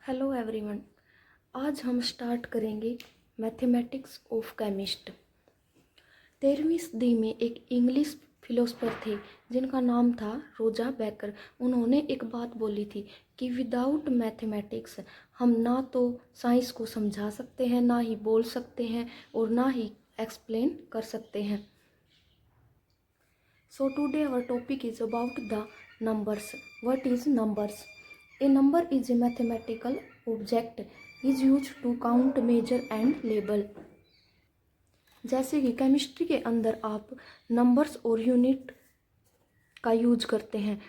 Hello everyone. आज हम start करेंगे मैथमेटिक्स ऑफ केमिस्ट। 13वीं सदी में एक इंग्लिश फिलोसफर थे जिनका नाम था रोजा बेकर। उन्होंने एक बात बोली थी कि विदाउट मैथमेटिक्स हम ना तो साइंस को समझा सकते हैं, ना ही बोल सकते हैं और ना ही एक्सप्लेन कर सकते हैं। So today our topic is about the numbers. What is numbers? A number is a mathematical object is used to count, measure and label. जैसे कि केमिस्ट्री के अंदर आप नंबर्स और यूनिट का यूज करते हैं।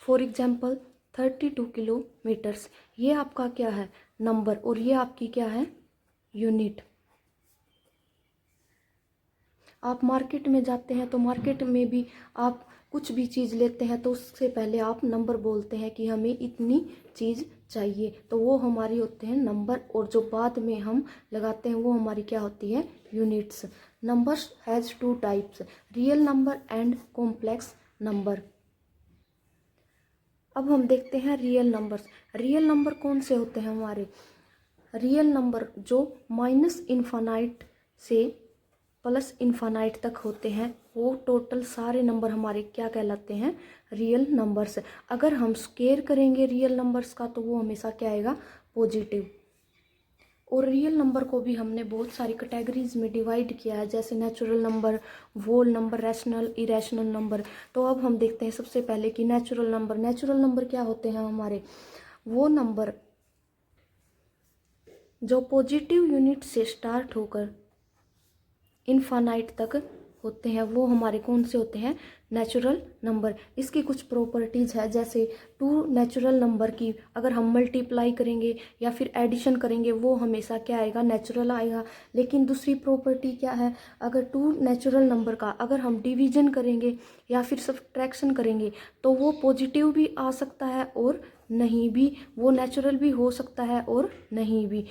फॉर एग्जाम्पल 32 किलोमीटर्स, ये आपका क्या है? नंबर। और ये आपकी क्या है? यूनिट। आप मार्केट में जाते हैं तो मार्केट में भी आप कुछ भी चीज़ लेते हैं तो उससे पहले आप नंबर बोलते हैं कि हमें इतनी चीज़ चाहिए, तो वो हमारी होते हैं नंबर। और जो बाद में हम लगाते हैं वो हमारी क्या होती है? Units. Numbers has two types, real number and complex number. अब हम देखते हैं रियल नंबर्स। रियल नंबर कौन से होते हैं हमारे? रियल नंबर जो माइनस इन्फानाइट से प्लस इन्फानाइट तक होते हैं, वो टोटल सारे नंबर हमारे क्या कहलाते हैं? Real numbers. अगर हम स्क्वायर करेंगे रियल नंबर्स का तो वो हमेशा क्या आएगा? पॉजिटिव। और रियल नंबर को भी हमने बहुत सारी कैटेगरीज में डिवाइड किया है, जैसे natural number, whole number, rational, irrational number. तो अब हम देखते हैं सबसे पहले कि नेचुरल नंबर। नेचुरल नंबर क्या होते हैं हमारे? वो नंबर जो पॉजिटिव यूनिट से स्टार्ट होकर इनफाइनाइट तक होते हैं, वो हमारे कौन से होते हैं? Natural number. इसकी कुछ प्रॉपर्टीज़ है, जैसे टू नेचुरल नंबर की अगर हम मल्टीप्लाई करेंगे या फिर एडिशन करेंगे वो हमेशा क्या आएगा? नेचुरल आएगा। लेकिन दूसरी प्रॉपर्टी क्या है? अगर टू नेचुरल नंबर का अगर हम डिवीजन करेंगे या फिर सब्ट्रैक्शन करेंगे तो वो पॉजिटिव भी आ सकता है और नहीं भी, वो नेचुरल भी हो सकता है और नहीं भी।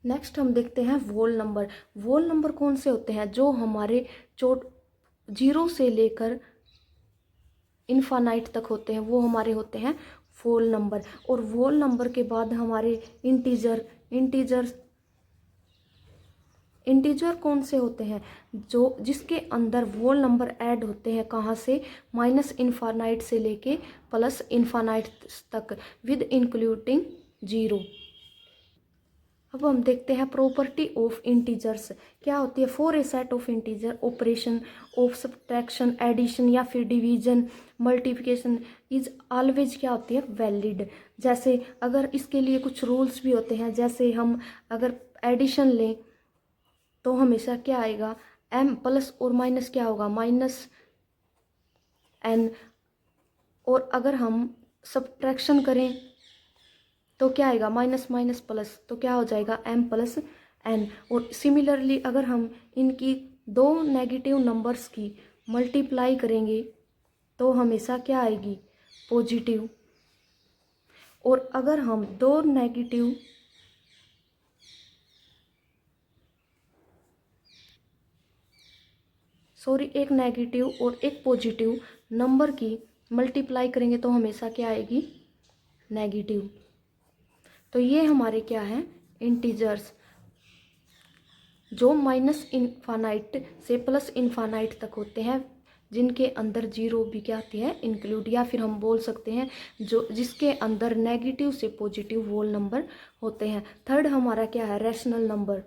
नेक्स्ट हम देखते हैं वोल नंबर। वोल नंबर कौन से होते हैं? जो हमारे चोट जीरो से लेकर इन्फानाइट तक होते हैं, वो हमारे होते हैं वोल नंबर। और वोल नंबर के बाद हमारे इंटीजर कौन से होते हैं? जो जिसके अंदर वोल नंबर ऐड होते हैं, कहाँ से? माइनस इन्फानाइट से लेके प्लस इन्फानाइट तक विद इंक्लूडिंग जीरो। अब हम देखते हैं प्रॉपर्टी ऑफ इंटीजर्स क्या होती है। For a set of integer operation of subtraction, addition या फिर डिवीजन, मल्टीप्लिकेशन इज ऑलवेज क्या होती है? वैलिड। जैसे अगर इसके लिए कुछ रूल्स भी होते हैं, जैसे हम अगर एडिशन लें तो हमेशा क्या आएगा? m प्लस और माइनस क्या होगा? Minus n। और अगर हम सब्ट्रैक्शन करें तो क्या आएगा? माइनस माइनस प्लस, तो क्या हो जाएगा? m plus n। और सिमिलरली अगर हम इनकी दो नेगेटिव नंबर्स की मल्टीप्लाई करेंगे तो हमेशा क्या आएगी? पॉजिटिव। और अगर हम दो नेगेटिव एक नेगेटिव और एक पॉजिटिव नंबर की मल्टीप्लाई करेंगे तो हमेशा क्या आएगी? नेगेटिव। तो ये हमारे क्या हैं? इंटीजर्स जो माइनस इन्फानाइट से प्लस इन्फानाइट तक होते हैं, जिनके अंदर जीरो भी क्या आती है? इंक्लूड। या फिर हम बोल सकते हैं जो जिसके अंदर नेगेटिव से पॉजिटिव होल नंबर होते हैं। थर्ड हमारा क्या है? रैशनल नंबर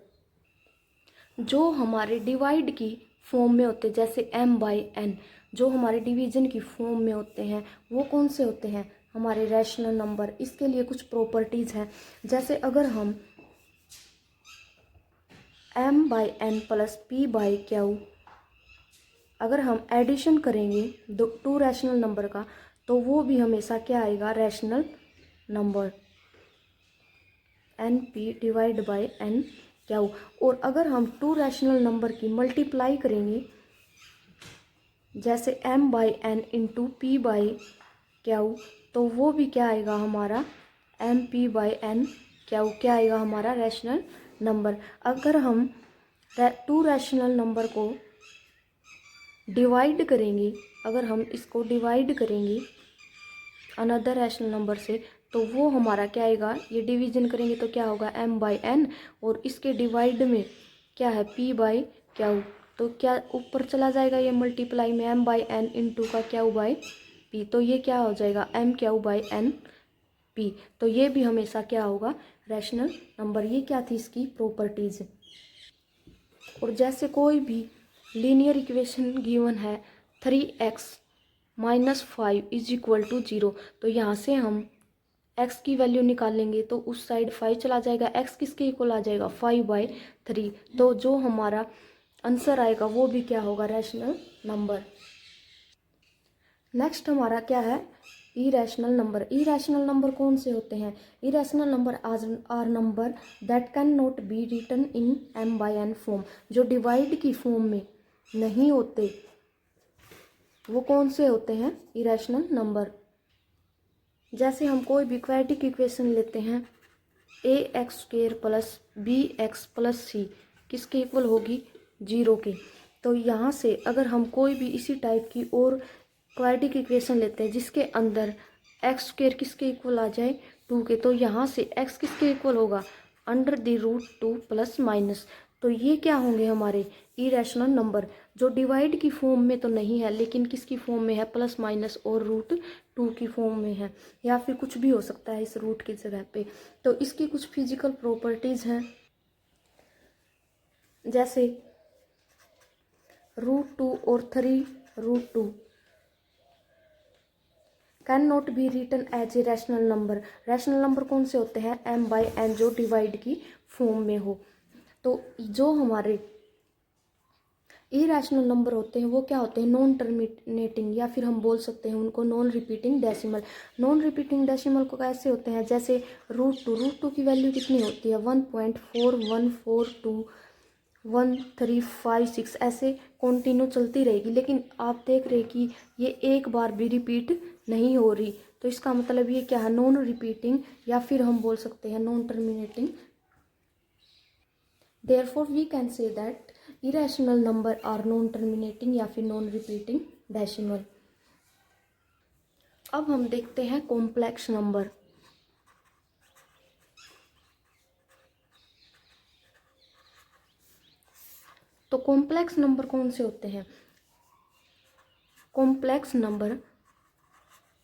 जो हमारे डिवाइड की फॉर्म में होते हैं, जैसे m/n। जो हमारे डिवीजन की फॉर्म में होते हैं वो कौन से होते हैं? हमारे रैशनल नंबर। इसके लिए कुछ प्रॉपर्टीज़ हैं, जैसे अगर हम m/n प्लस p/q अगर हम एडिशन करेंगे टू रैशनल नंबर का तो वो भी हमेशा क्या आएगा? Rational number. np divide by nq। और अगर हम टू रैशनल नंबर की मल्टीप्लाई करेंगे, जैसे m/n इंटू p/q, तो वो भी क्या आएगा? हमारा mp/n/q क्या आएगा? हमारा रैशनल नंबर। अगर हम टू रैशनल नंबर को डिवाइड करेंगे, अगर हम इसको डिवाइड करेंगे अनदर रैशनल नंबर से, तो वो हमारा क्या आएगा, ये डिवीजन करेंगे तो क्या होगा m/n, और इसके डिवाइड में क्या है p/q, तो क्या ऊपर चला जाएगा ये मल्टीप्लाई में m/n इंटू का q/p, तो ये क्या हो जाएगा mq/n/p। तो ये भी हमेशा क्या होगा रैशनल नंबर। ये क्या थी इसकी प्रॉपर्टीज। और जैसे कोई भी लीनियर इक्वेशन गिवन है 3x - 5 = 0, तो यहाँ से हम x की वैल्यू निकालेंगे तो उस साइड 5 चला जाएगा, x किसके इक्वल आ जाएगा 5/3, तो जो हमारा आंसर आएगा वो भी क्या होगा रैशनल नंबर। नेक्स्ट हमारा क्या है इरेशनल नंबर। इरेशनल नंबर कौन से होते हैं, irrational number are number that can not be written in m/n form, जो डिवाइड की फॉर्म में नहीं होते वो कौन से होते हैं इरेशनल नंबर। जैसे हम कोई भी क्वाड्रेटिक इक्वेशन लेते हैं ax² + bx + c किसके इक्वल होगी 0 के, तो यहाँ से अगर हम कोई भी इसी टाइप की और क्वाड्रेटिक इक्वेशन लेते हैं जिसके अंदर x² किसके इक्वल आ जाए 2 के, तो यहाँ से x किसके इक्वल होगा √2 +- तो ये क्या होंगे हमारे इरेशनल नंबर, जो डिवाइड की फॉर्म में तो नहीं है लेकिन किसकी फॉर्म में है +- और √2 की फॉर्म में है, या फिर कुछ भी हो सकता है इस रूट की जगह पे। तो इसकी कुछ फिजिकल प्रॉपर्टीज हैं, जैसे √2 और 3√2 can not be written as a rational number. Rational number कौन से होते हैं m/n, जो डिवाइड की फॉर्म में हो। तो जो हमारे इरेशनल नंबर होते हैं वो क्या होते हैं नॉन टर्मिनेटिंग, या फिर हम बोल सकते हैं उनको non repeating decimal. Non repeating decimal को कैसे होते हैं, जैसे √2 की वैल्यू कितनी होती है 1.41421356, ऐसे कंटिन्यू चलती रहेगी, लेकिन आप देख रहे कि ये एक बार भी रिपीट नहीं हो रही, तो इसका मतलब ये क्या है नॉन रिपीटिंग, या फिर हम बोल सकते हैं non terminating. Therefore we can say that irrational number are non terminating या फिर non repeating decimal। अब हम देखते हैं कॉम्प्लेक्स नंबर। तो कॉम्प्लेक्स नंबर कौन से होते हैं, कॉम्प्लेक्स नंबर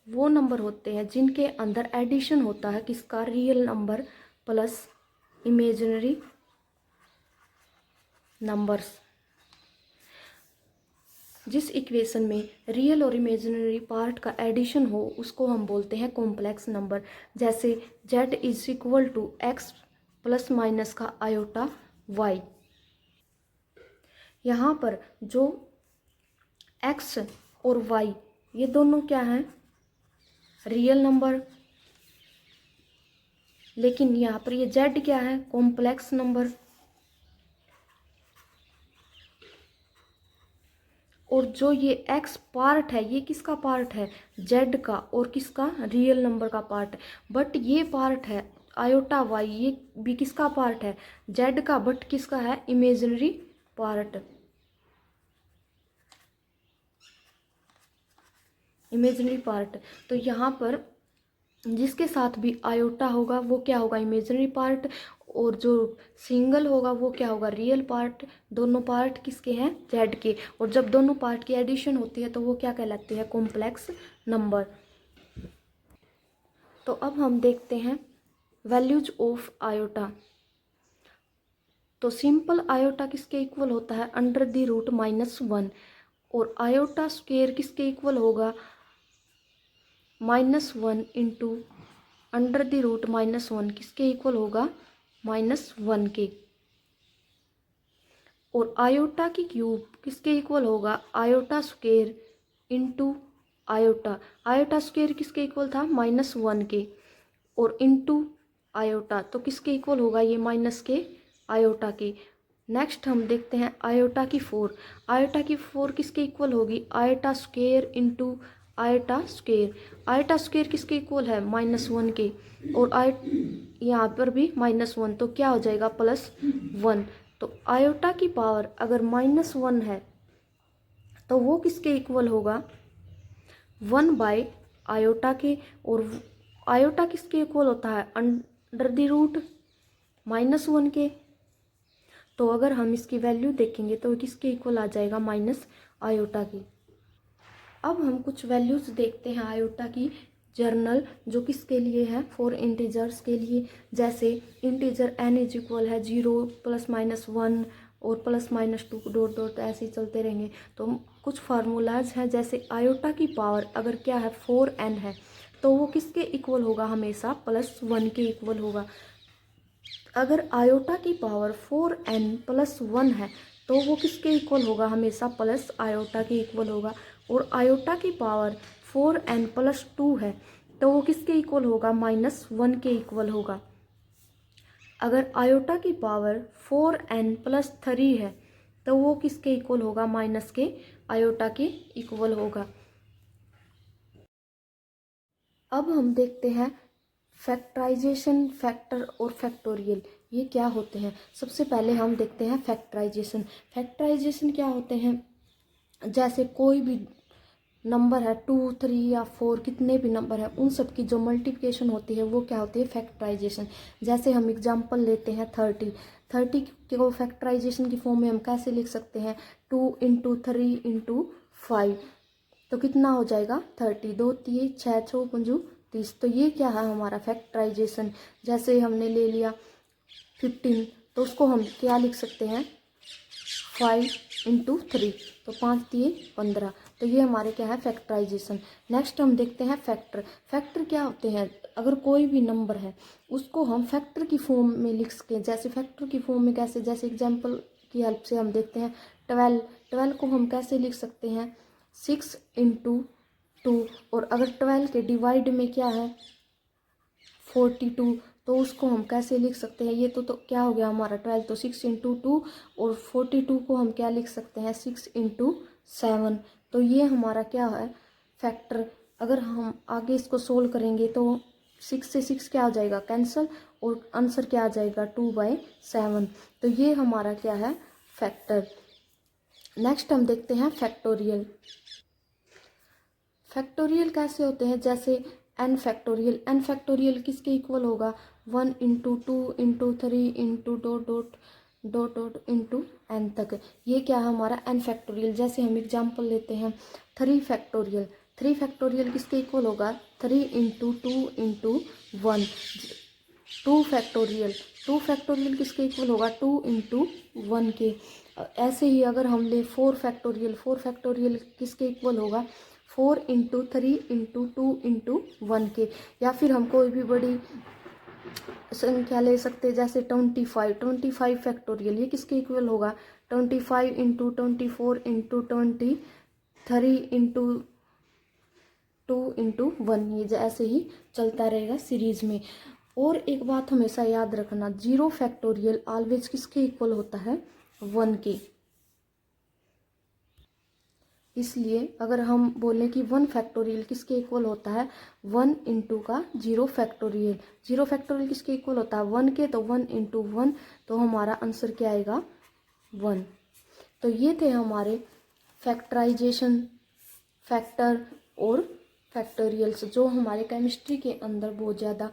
वो नंबर होते हैं जिनके अंदर एडिशन होता है किसका real number plus imaginary numbers. जिस इक्वेशन में रियल और इमेजिनरी पार्ट का एडिशन हो उसको हम बोलते हैं कॉम्प्लेक्स नंबर। जैसे z = x ± का आयोटा y। यहाँ पर जो x और y ये दोनों क्या हैं रियल नंबर, लेकिन यहाँ पर ये z क्या है कॉम्प्लेक्स नंबर। और जो ये x पार्ट है ये किसका पार्ट है z का, और किसका रियल नंबर का पार्ट। बट ये पार्ट है आयोटा y ये भी किसका पार्ट है z का, बट किसका है इमेजिनरी पार्ट, इमेजिनरी पार्ट। तो यहाँ पर जिसके साथ भी आयोटा होगा वो क्या होगा इमेजिनरी पार्ट, और जो सिंगल होगा वो क्या होगा रियल पार्ट। दोनों पार्ट किसके हैं z के, और जब दोनों पार्ट की एडिशन होती है तो वो क्या कहलाते हैं कॉम्प्लेक्स नंबर। तो अब हम देखते हैं वैल्यूज ऑफ आयोटा। तो सिंपल आयोटा किसके इक्वल होता है √-1, और आयोटा स्क्वायर किसके इक्वल होगा -1 इंटू √-1 किसके इक्वल होगा -1 के। और आयोटा की क्यूब किसके इक्वल होगा iota square into iota. Iota square किसके इक्वल था -1 के, और इंटू आयोटा तो किसके इक्वल होगा ये माइनस के आयोटा के। नेक्स्ट हम देखते हैं आयोटा की 4। आयोटा की 4 किसके इक्वल होगी iota square into iota square. Iota square किसके इक्वल है -1 के, और यहाँ पर भी -1, तो क्या हो जाएगा +1। तो आयोटा की पावर अगर -1 है तो वो किसके इक्वल होगा, 1/आयोटा के। और आयोटा किसके इक्वल होता है, अंडर द रूट -1 के। तो अगर हम इसकी वैल्यू देखेंगे तो किसके इक्वल आ जाएगा, माइनस आयोटा की। अब हम कुछ वैल्यूज देखते हैं आयोटा की जर्नल, जो किसके लिए है, फॉर इंटीजर्स के लिए। जैसे इंटीजर n इज इक्वल है 0 ±1 और +-2 डॉट डॉट ऐसे ही चलते रहेंगे। तो कुछ फार्मूलाज हैं, जैसे आयोटा की पावर अगर क्या है 4n है तो वो किसके इक्वल होगा, हमेशा +1 के इक्वल होगा। अगर आयोटा की पावर 4n+1 है तो वो किसके इक्वल होगा, हमेशा प्लस आयोटा के इक्वल होगा। और आयोटा की पावर 4n+2 है तो वो किसके इक्वल होगा, -1 के इक्वल होगा। अगर आयोटा की पावर 4n+3 है तो वो किसके इक्वल होगा, माइनस के आयोटा के इक्वल होगा। अब हम देखते हैं फैक्टराइजेशन, फैक्टर और फैक्टोरियल ये क्या होते हैं। सबसे पहले हम देखते हैं फैक्टराइजेशन। फैक्टराइजेशन क्या होते हैं, जैसे कोई भी नंबर है 2, 3 या 4, कितने भी नंबर है उन सब की जो मल्टीप्लिकेशन होती है वो क्या होती है, फैक्टराइजेशन। जैसे हम एग्जांपल लेते हैं 30 को फैक्टराइजेशन की फॉर्म में हम कैसे लिख सकते हैं, 2 × 3 × 5 तो कितना हो जाएगा 30, 2 3 6 6 5 30। तो ये क्या है हमारा फैक्टराइजेशन। जैसे हमने ले लिया 15 तो उसको हम क्या लिख सकते हैं, 5 × 3 तो 5 3 15। तो ये हमारे क्या है फैक्टराइजेशन। नेक्स्ट हम देखते हैं फैक्टर। फैक्टर क्या होते हैं, अगर कोई भी नंबर है उसको हम फैक्टर की फॉर्म में लिख सकें। जैसे फैक्टर की फॉर्म में कैसे, जैसे एग्जांपल की हेल्प से हम देखते हैं 12 को हम कैसे लिख सकते हैं, 6 × 2। और अगर 12 के डिवाइड में क्या है 42 तो उसको हम कैसे लिख सकते हैं, ये तो क्या हो गया हमारा 12, तो 6 × 2 और 42 को हम क्या लिख सकते हैं, 6 × 7। तो ये हमारा क्या है फैक्टर। अगर हम आगे इसको सोल्व करेंगे तो 6 से 6 क्या हो जाएगा, कैंसल, और आंसर क्या आ जाएगा 2/7। तो ये हमारा क्या है फैक्टर। नेक्स्ट हम देखते हैं फैक्टोरियल। फैक्टोरियल कैसे होते हैं, जैसे n फैक्टोरियल। n फैक्टोरियल किसके इक्वल होगा, 1 × 2 × 3 × dot dot dot dot into n तक। ये क्या है हमारा n फैक्टोरियल। जैसे हम एग्जांपल लेते हैं 3 फैक्टोरियल। 3 फैक्टोरियल किसके इक्वल होगा, 3 × 2 × 1। 2 फैक्टोरियल, 2 फैक्टोरियल किसके इक्वल होगा, 2 × 1 के। ऐसे ही अगर हम ले 4 फैक्टोरियल, 4 फैक्टोरियल किसके इक्वल होगा, 4 × 3 × 2 × 1 के। या फिर हम कोई भी बड़ी संख्या ले सकते हैं, जैसे 25 फैक्टोरियल, ये किसके इक्वल होगा, 25 × 24 × 23 × 2 × 1। ये ऐसे ही चलता रहेगा सीरीज में। और एक बात हमेशा याद रखना, 0 फैक्टोरियल ऑलवेज किसके इक्वल होता है, 1 के। इसलिए अगर हम बोलें कि 1 फैक्टोरियल किसके इक्वल होता है, 1 × का 0 फैक्टोरियल। 0 फैक्टोरियल किसके इक्वल होता है, 1 के, तो 1 × 1 तो हमारा आंसर क्या आएगा, 1। तो ये थे हमारे फैक्टराइजेशन, फैक्टर और फैक्टोरियल्स, जो हमारे केमिस्ट्री के अंदर बहुत ज़्यादा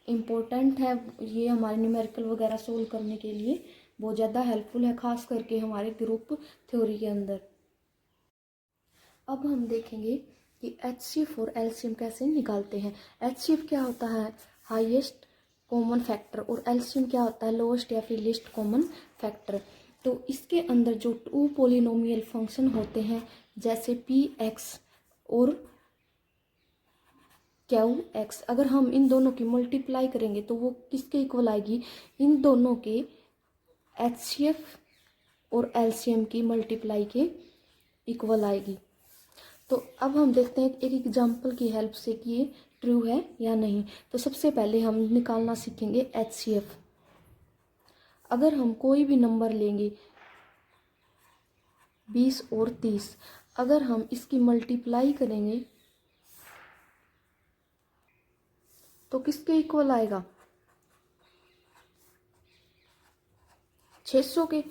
इम्पोर्टेंट है। ये हमारे न्यूमेरिकल वगैरह सोल्व करने के लिए बहुत ज़्यादा हेल्पफुल है, खास करके हमारे ग्रुप थ्योरी के अंदर। अब हम देखेंगे कि HCF और LCM कैसे निकालते हैं। HCF क्या होता है, हाईएस्ट कॉमन फैक्टर, और LCM क्या होता है, लोएस्ट या फिर लीस्ट कॉमन फैक्टर। तो इसके अंदर जो 2 पोलिनोमियल फंक्शन होते हैं, जैसे Px और Qx, अगर हम इन दोनों की मल्टीप्लाई करेंगे तो वो किसके इक्वल आएगी, इन दोनों के HCF और LCM की मल्टीप्लाई के इक्वल आएगी। तो अब हम देखते हैं एक एग्जाम्पल की हेल्प से कि ये ट्रू है या नहीं। तो सबसे पहले हम निकालना सीखेंगे HCF। अगर हम कोई भी नंबर लेंगे 20 और 30, अगर हम इसकी मल्टीप्लाई करेंगे तो किसके इक्वल आएगा, 600 के।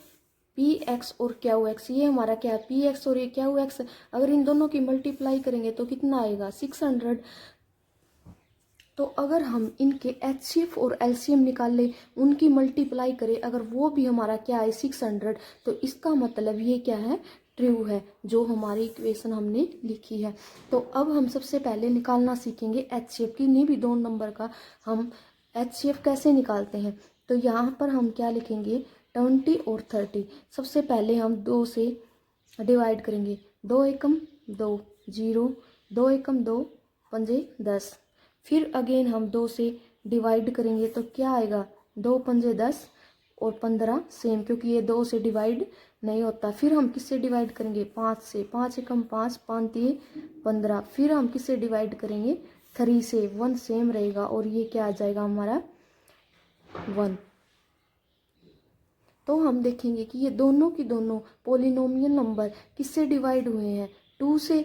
पी एक्स और क्यू एक्स, ये हमारा क्या है पी एक्स और ये क्यू एक्स, अगर इन दोनों की मल्टीप्लाई करेंगे तो कितना आएगा 600। तो अगर हम इनके एचसीएफ और एलसीएम निकाल लें, उनकी मल्टीप्लाई करें, अगर वो भी हमारा क्या है 600, तो इसका मतलब ये क्या है ट्रू है, जो हमारी इक्वेशन हमने लिखी है। तो अब हम सबसे पहले निकालना सीखेंगे एचसीएफ की, नहीं भी 2 नंबर का हम एचसीएफ कैसे निकालते हैं। तो यहाँ पर हम क्या लिखेंगे 20 और 30। सबसे पहले हम 2 से डिवाइड करेंगे, 2 एकम 2 0, 2 एकम 2 पंजे 10। फिर अगेन हम 2 से डिवाइड करेंगे तो क्या आएगा 2 पंजे 10 और 15 सेम, क्योंकि ये 2 से डिवाइड नहीं होता। फिर हम किससे डिवाइड करेंगे 5 से, 5 एकम 5 5 15। फिर हम किससे डिवाइड करेंगे 3 से, 1 सेम रहेगा और ये क्या आ जाएगा हमारा 1। तो हम देखेंगे कि ये दोनों की दोनों पोलिनोमियल नंबर किससे डिवाइड हुए हैं 2 से,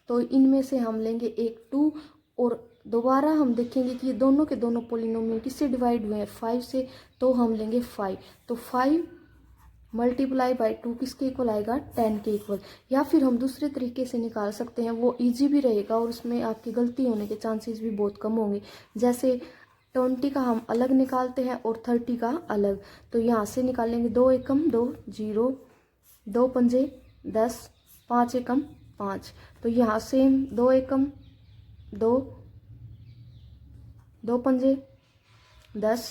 तो इनमें से हम लेंगे एक 2 और दोबारा हम देखेंगे कि ये दोनों के दोनों पोलिनोमियल किससे डिवाइड हुए हैं 5 से, तो हम लेंगे 5। तो 5 मल्टीप्लाई बाई 2 किसके इक्वल आएगा 10 के इक्वल। या फिर हम दूसरे तरीके से निकाल सकते हैं, वो इजी भी रहेगा और उसमें आपकी गलती होने के चांसेस भी बहुत कम होंगे। जैसे 20 का हम अलग निकालते हैं और 30 का अलग, तो यहाँ से निकालेंगे 2 एकम 2 0, 2 पंजे 10, 5 एकम 5। तो यहाँ सेम 2 एकम 2, 2 पंजे 10।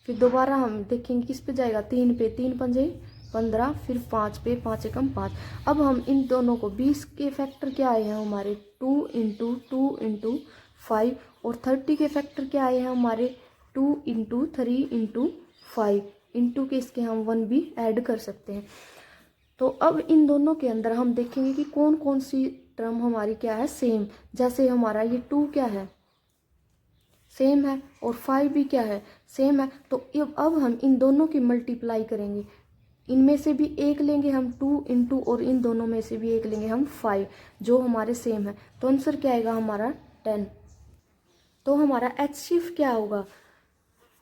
फिर दोबारा हम देखेंगे किस पे जाएगा 3 पे, 3 पंजे 15, फिर 5 पे, 5 एकम 5। अब हम इन दोनों को 20 के फैक्टर क्या आए हैं हमारे 2 इंटू 2 इंटू 5, और 30 के फैक्टर क्या आए हैं हमारे 2 इंटू 3 इंटू 5, इंटू के इसके हम 1 भी ऐड कर सकते हैं। तो अब इन दोनों के अंदर हम देखेंगे कि कौन कौन सी टर्म हमारी क्या है सेम। जैसे हमारा ये 2 क्या है सेम है और 5 भी क्या है सेम है। तो अब हम इन दोनों की मल्टीप्लाई करेंगे, इनमें से भी एक लेंगे हम 2 इंटू, और इन दोनों में से भी एक लेंगे हम 5, जो हमारे सेम है। तो आंसर क्या आएगा हमारा 10। तो हमारा एचसीएफ क्या होगा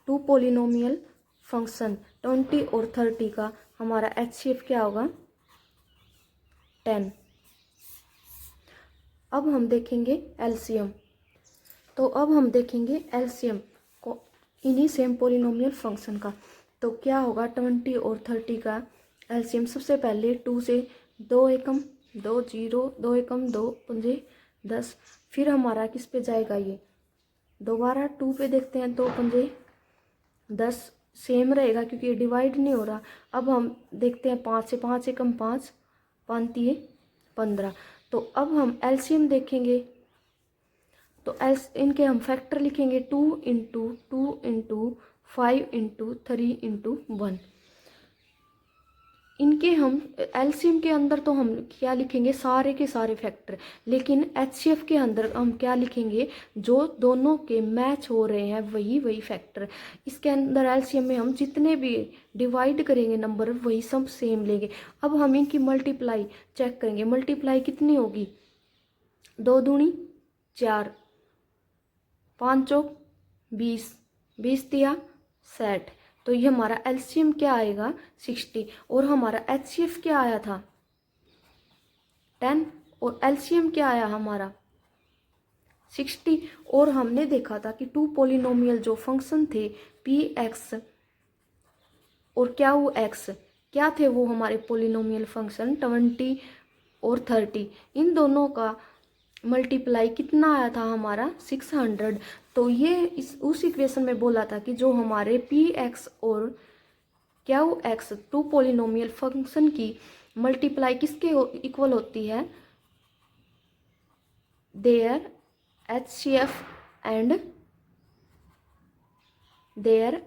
2 पोलिनोमियल फंक्शन 20 और 30 का हमारा एचसीएफ क्या होगा 10। अब हम देखेंगे एलसीएम। तो अब हम देखेंगे एलसीएम को इन्हीं सेम पोलिनोमियल फंक्शन का। तो क्या होगा 20 और 30 का एलसीएम। सबसे पहले 2 से 2 एकम 2 0, 2 एकम 2 पंजे 10। फिर हमारा किस पे जाएगा ये दोबारा 2 पे देखते हैं, 2 पंजे 10 सेम रहेगा क्योंकि ये डिवाइड नहीं हो रहा। अब हम देखते हैं 5 से, 5 एकम 5 5 15। तो अब हम एलसीएम देखेंगे, तो इनके हम फैक्टर लिखेंगे 2 इंटू 2 इंटू 5 इंटू 3 इंटू 1। इनके हम एलसीएम के अंदर तो हम क्या लिखेंगे सारे के सारे फैक्टर, लेकिन एचसीएफ के अंदर हम क्या लिखेंगे जो दोनों के मैच हो रहे हैं वही वही फैक्टर। इसके अंदर एलसीएम में हम जितने भी डिवाइड करेंगे नंबर वही सब सेम लेंगे। अब हम इनकी मल्टीप्लाई चेक करेंगे, मल्टीप्लाई कितनी होगी 2 दूनी 4, 5 चौक 20, 20 तिया 60। तो ये हमारा एलसीएम क्या आएगा 60, और हमारा एचसीएफ क्या आया था 10, और एलसीएम क्या आया हमारा 60। और हमने देखा था कि 2 पोलिनोमियल जो फंक्शन थे पी एक्स और क्यू एक्स क्या थे, वो हमारे पोलिनोमियल फंक्शन 20 और 30, इन दोनों का मल्टीप्लाई कितना आया था हमारा 600। तो ये उस इक्वेशन में बोला था कि जो हमारे पी एक्स और क्यू एक्स 2 पोलिनोमियल फंक्शन की मल्टीप्लाई किसके इक्वल होती है their HCF and their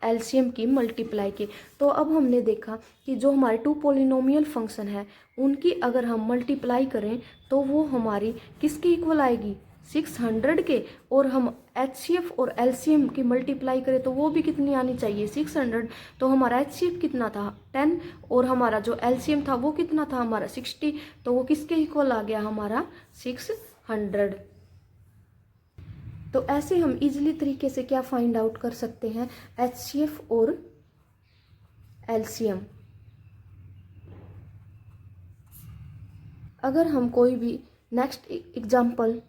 LCM की मल्टीप्लाई के। तो अब हमने देखा कि जो हमारे 2 पोलिनोमियल फंक्शन है उनकी अगर हम मल्टीप्लाई करें तो वो हमारी किसके इक्वल आएगी 600 के, और हम एचसीएफ और एलसीएम की मल्टीप्लाई करें तो वो भी कितनी आनी चाहिए 600। तो हमारा एचसीएफ कितना था 10 और हमारा जो एलसीएम था वो कितना था हमारा 60, तो वो किसके इक्वल आ गया हमारा 600। तो ऐसे हम इजीली तरीके से क्या फाइंड आउट कर सकते हैं एचसीएफ और एलसीएम। अगर हम कोई भी नेक्स्ट एग्जाम्पल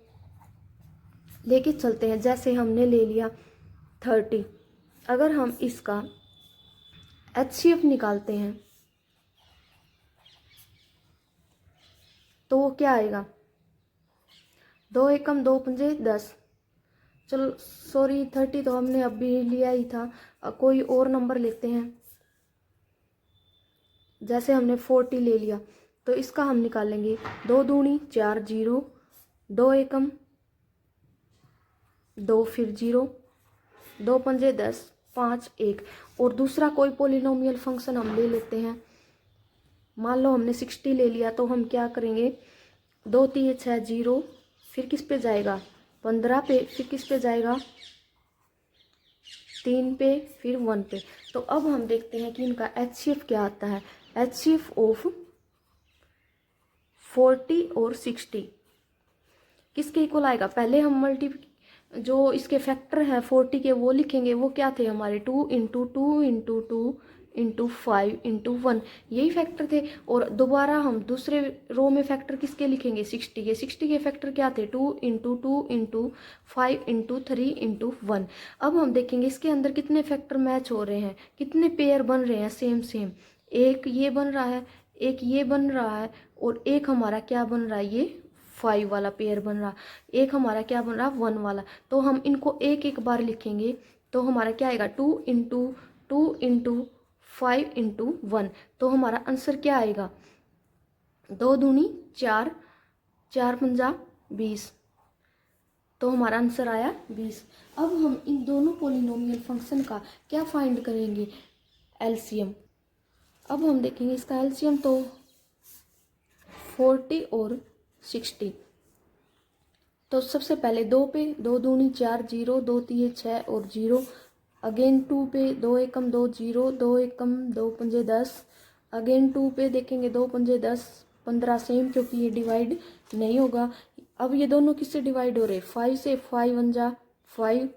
लेके चलते हैं, जैसे हमने ले लिया 30, अगर हम इसका HCF निकालते हैं तो वो क्या आएगा, 2 एकम 2 पंजे 10। चलो सॉरी 30 तो हमने अभी लिया ही था, कोई और नंबर लेते हैं। जैसे हमने 40 ले लिया तो इसका हम निकालेंगे 2 दूनी 4 जीरो, 2 एकम 2 फिर 0, 2 पंजे 10, 5 1। और दूसरा कोई पोलिनोमियल फंक्शन हम ले लेते हैं। मान लो हमने 60 ले लिया तो हम क्या करेंगे, 2 3 6 0, फिर किस पे जाएगा 15 पे, फिर किस पे जाएगा 3 पे, फिर 1 पे। तो अब हम देखते हैं कि इनका HCF क्या आता है। HCF ऑफ 40 और 60 किसके इक्वल आएगा, पहले हम जो इसके फैक्टर हैं 40 के वो लिखेंगे। वो क्या थे हमारे 2 इंटू 2 इंटू 2 इंटू 5 इंटू 1, यही फैक्टर थे। और दोबारा हम दूसरे रो में फैक्टर किसके लिखेंगे 60 के। 60 के फैक्टर क्या थे 2 इंटू 2 इंटू 5 इंटू 3 इंटू 1। अब हम देखेंगे इसके अंदर कितने फैक्टर मैच हो रहे हैं, कितने पेयर बन रहे हैं सेम सेम। एक ये बन रहा है, एक ये बन रहा है, और एक हमारा क्या बन रहा है, ये 5 वाला पेयर बन रहा, एक हमारा क्या बन रहा 1 वाला। तो हम इनको एक एक बार लिखेंगे तो हमारा क्या आएगा 2 इंटू 2 इंटू 5 इंटू 1। तो हमारा आंसर क्या आएगा, 2 दूनी 4, 4 पंजा 20। तो हमारा आंसर आया 20। अब हम इन दोनों पोलिनोमियल फंक्शन का क्या फाइंड करेंगे, एलसीएम। अब हम देखेंगे इसका एलसीएम, तो 40 और 60। तो सबसे पहले 2 पे 2 दूनी 4 जीरो, 2 तीन 6 और 0। अगेन 2 पे 2 एकम 2 जीरो, 2 एकम 2 पंजे 10। अगेन 2 पे देखेंगे 2 पंजे 10, 15 सेम, क्योंकि ये डिवाइड नहीं होगा। अब ये दोनों किससे डिवाइड हो रहे, 5 से, 5 1 जा 5,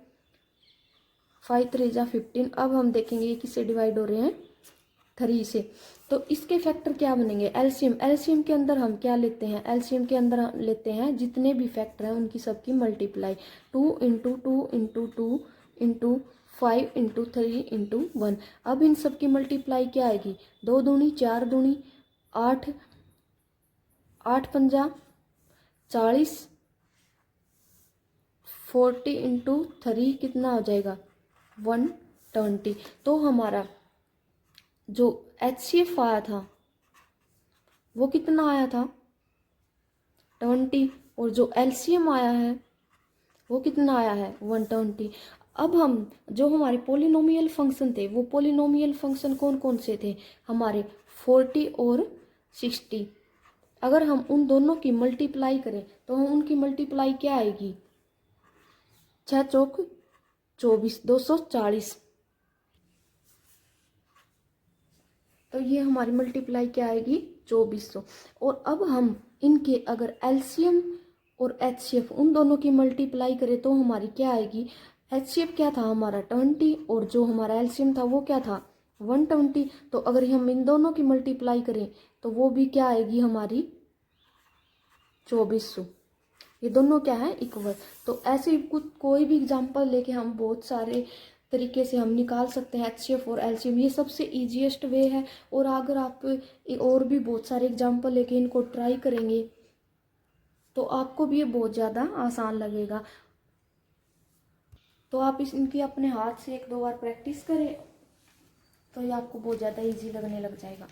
5 3 जा 15। अब हम देखेंगे ये किससे डिवाइड हो रहे हैं 3 से। तो इसके फैक्टर क्या बनेंगे, एलसीएम। एलसीएम के अंदर हम क्या लेते हैं, एलसीएम के अंदर हम लेते हैं जितने भी फैक्टर हैं उनकी सबकी multiply. 2 into 2 into 2 into 5 into 3 into 1। अब इन सब की मल्टीप्लाई क्या आएगी, 2 दूनी 4 दूनी 8, 8 पंजा 40, 40 इंटू 3 कितना हो जाएगा 120। तो हमारा जो HCF आया था वो कितना आया था 20, और जो LCM आया है वो कितना आया है 120। अब हम जो हमारे पोलिनोमियल फंक्शन थे, वो पोलिनोमियल फंक्शन कौन कौन से थे हमारे 40 और 60। अगर हम उन दोनों की मल्टीप्लाई करें तो हम उनकी मल्टीप्लाई क्या आएगी, 6 चौक 24, 240। तो ये हमारी मल्टीप्लाई क्या आएगी 2400। और अब हम इनके अगर एलसीएम और HCF उन दोनों की मल्टीप्लाई करें तो हमारी क्या आएगी, HCF क्या था हमारा 20, और जो हमारा एलसीएम था वो क्या था 120। तो अगर हम इन दोनों की मल्टीप्लाई करें तो वो भी क्या आएगी हमारी 2400। ये दोनों क्या है इक्वल। तो ऐसे कुछ कोई भी एग्जांपल लेके हम बहुत सारे तरीके से हम निकाल सकते हैं HCF और LCM। ये सबसे ईजीएस्ट वे है। और अगर आप और भी बहुत सारे एग्जांपल लेके इनको ट्राई करेंगे तो आपको भी ये बहुत ज़्यादा आसान लगेगा। तो आप इनकी अपने हाथ से 1 2 बार प्रैक्टिस करें तो ये आपको बहुत ज़्यादा इजी लगने लग जाएगा।